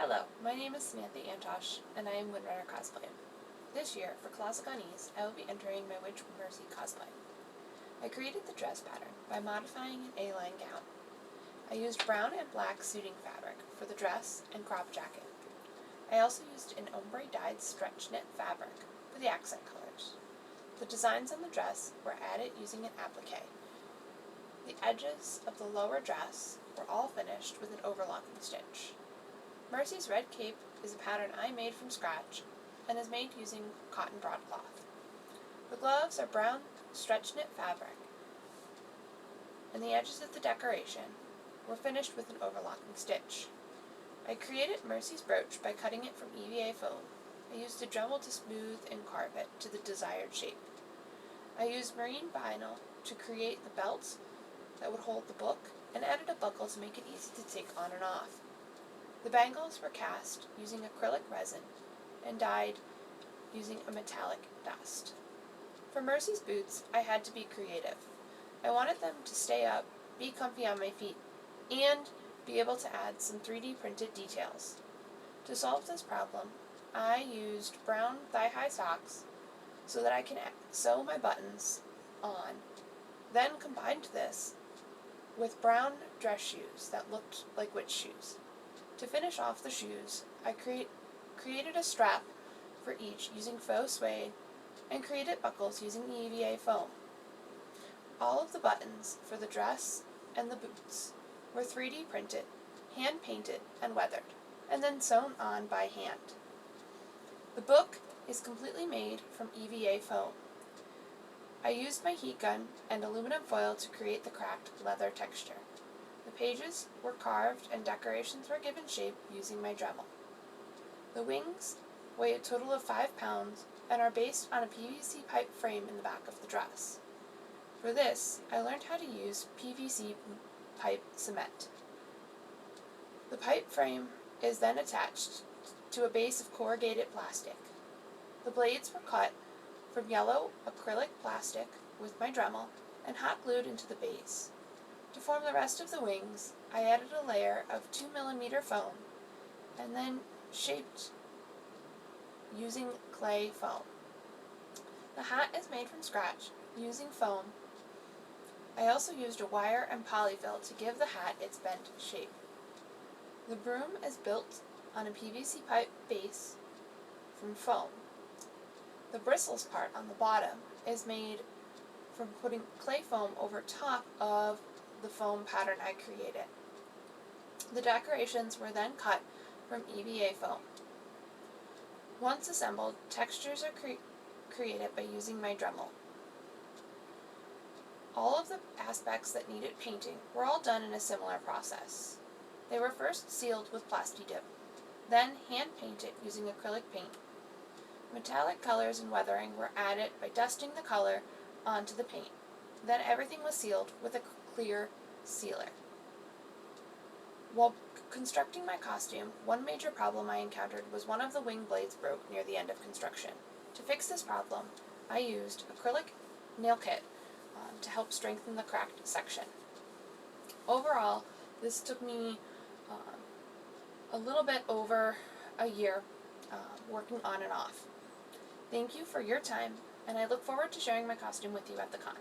Hello, my name is Samantha Antosh, and I am Windrunner Cosplay. This year, for ColossalCon East, I will be entering my Windrunner Cosplay. I created the dress pattern by modifying an A-line gown. I used brown and black suiting fabric for the dress and crop jacket. I also used an ombre-dyed stretch knit fabric for the accent colors. The designs on the dress were added using an applique. The edges of the lower dress were all finished with an overlocking stitch. Mercy's red cape is a pattern I made from scratch and is made using cotton broadcloth. The gloves are brown stretch knit fabric, and the edges of the decoration were finished with an overlocking stitch. I created Mercy's brooch by cutting it from EVA foam. I used a Dremel to smooth and carve it to the desired shape. I used marine vinyl to create the belts that would hold the book and added a buckle to make it easy to take on and off. The bangles were cast using acrylic resin and dyed using a metallic dust. For Mercy's boots, I had to be creative. I wanted them to stay up, be comfy on my feet, and be able to add some 3D printed details. To solve this problem, I used brown thigh-high socks so that I can sew my buttons on, then combined this with brown dress shoes that looked like witch shoes. To finish off the shoes, I created a strap for each using faux suede and created buckles using EVA foam. All of the buttons for the dress and the boots were 3D printed, hand painted, and weathered, and then sewn on by hand. The book is completely made from EVA foam. I used my heat gun and aluminum foil to create the cracked leather texture. The pages were carved and decorations were given shape using my Dremel. The wings weigh a total of 5 pounds and are based on a PVC pipe frame in the back of the dress. For this, I learned how to use PVC pipe cement. The pipe frame is then attached to a base of corrugated plastic. The blades were cut from yellow acrylic plastic with my Dremel and hot glued into the base. To form the rest of the wings, I added a layer of 2mm foam and then shaped using clay foam. The hat is made from scratch using foam. I also used a wire and polyfill to give the hat its bent shape. The broom is built on a PVC pipe base from foam. The bristles part on the bottom is made from putting clay foam over top of the foam pattern I created. The decorations were then cut from EVA foam. Once assembled, textures are created by using my Dremel. All of the aspects that needed painting were all done in a similar process. They were first sealed with Plasti Dip, then hand painted using acrylic paint. Metallic colors and weathering were added by dusting the color onto the paint. Then everything was sealed with a clear sealer. While constructing my costume, one major problem I encountered was one of the wing blades broke near the end of construction. To fix this problem, I used acrylic nail kit to help strengthen the cracked section. Overall, this took me a little bit over a year working on and off. Thank you for your time, and I look forward to sharing my costume with you at the con.